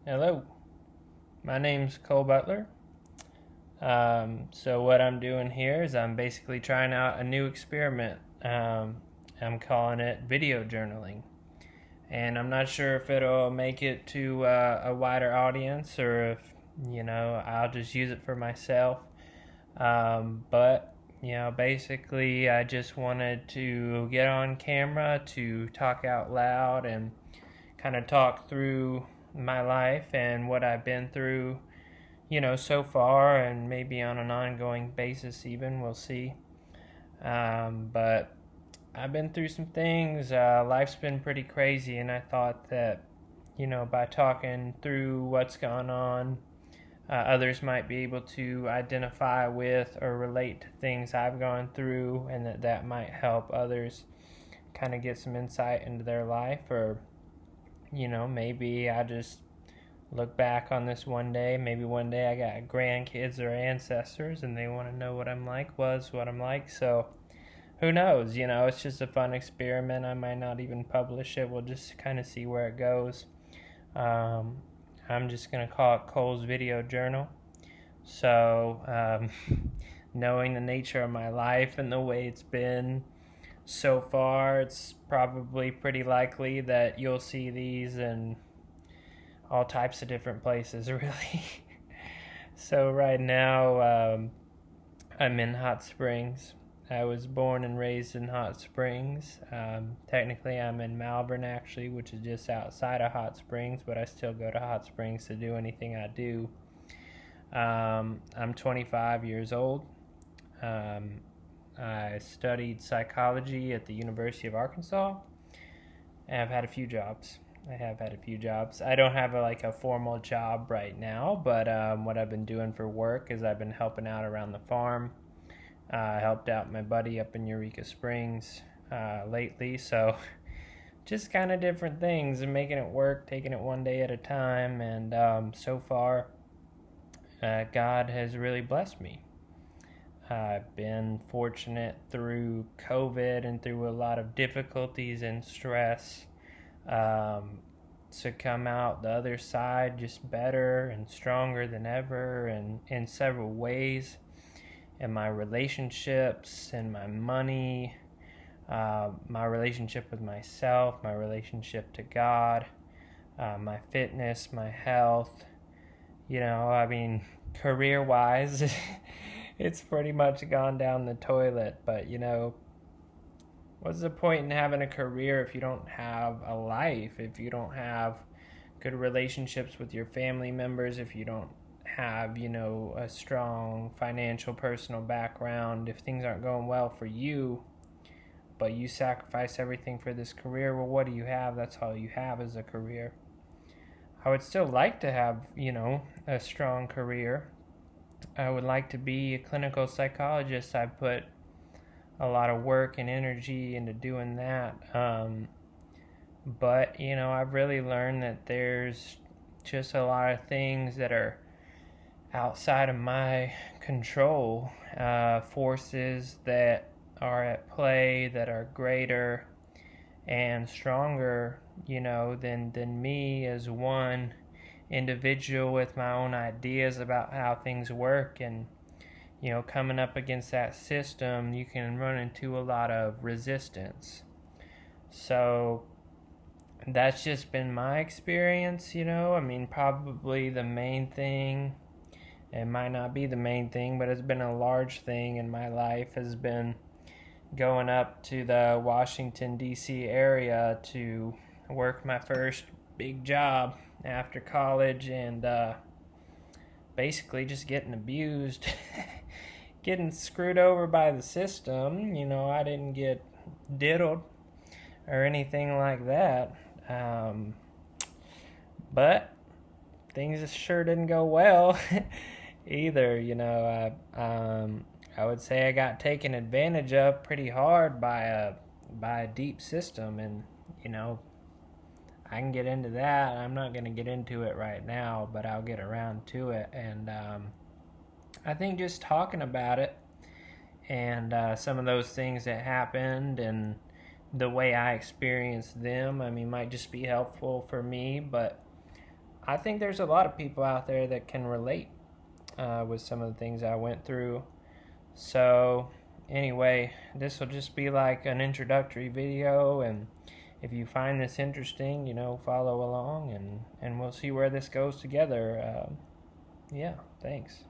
Hello, my name's Cole Butler. So what I'm doing here is I'm basically trying out a new experiment. I'm calling it video journaling, and I'm not sure if it'll make it to a wider audience or if I'll just use it for myself. But basically, I just wanted to get on camera to talk out loud and kind of talk through my life and what I've been through, so far, and maybe on an ongoing basis, even. We'll see. But I've been through some things. Life's been pretty crazy, and I thought that, by talking through what's gone on, others might be able to identify with or relate to things I've gone through, and that might help others kind of get some insight into their life, or maybe I just look back on this one day. Maybe one day I got grandkids or ancestors and they want to know what I'm like, what I'm like. So who knows? It's just a fun experiment. I might not even publish it. We'll just kind of see where it goes. Um, I'm just going to call it Cole's Video Journal. So, knowing the nature of my life and the way it's been so far, it's probably pretty likely that you'll see these in all types of different places, really. So right now, I'm in Hot Springs. I was born and raised in Hot Springs. Technically, I'm in Malvern, actually, which is just outside of Hot Springs, but I still go to Hot Springs to do anything I do. I'm 25 years old. I studied psychology at the University of Arkansas, and I've had a few jobs. I don't have a formal job right now, but what I've been doing for work is I've been helping out around the farm. I helped out my buddy up in Eureka Springs lately, so just kind of different things and making it work, taking it one day at a time, and so far, God has really blessed me. I've been fortunate through COVID and through a lot of difficulties and stress to come out the other side just better and stronger than ever, and in several ways, in my relationships, in my money, my relationship with myself, my relationship to God, my fitness, my health. Career wise, it's pretty much gone down the toilet, but what's the point in having a career if you don't have a life, if you don't have good relationships with your family members, if you don't have, a strong financial personal background, if things aren't going well for you, but you sacrifice everything for this career? Well, what do you have? That's all you have is a career. I would still like to have, a strong career. I would like to be a clinical psychologist. I put a lot of work and energy into doing that. But, I've really learned that there's just a lot of things that are outside of my control, forces that are at play that are greater and stronger, than me as one individual with my own ideas about how things work. And coming up against that system, you can run into a lot of resistance. So that's just been my experience. Probably the main thing, it might not be the main thing, but it's been a large thing in my life, has been going up to the Washington, D.C. area to work my first big job after college, and basically just getting abused, getting screwed over by the system. I didn't get diddled or anything like that, but things sure didn't go well either. I would say I got taken advantage of pretty hard by a deep system, and I can get into that. I'm not going to get into it right now, but I'll get around to it. And I think just talking about it and some of those things that happened and the way I experienced them, might just be helpful for me. But I think there's a lot of people out there that can relate with some of the things I went through. So, anyway, this will just be like an introductory video, and if you find this interesting, follow along, and we'll see where this goes together. Yeah, thanks.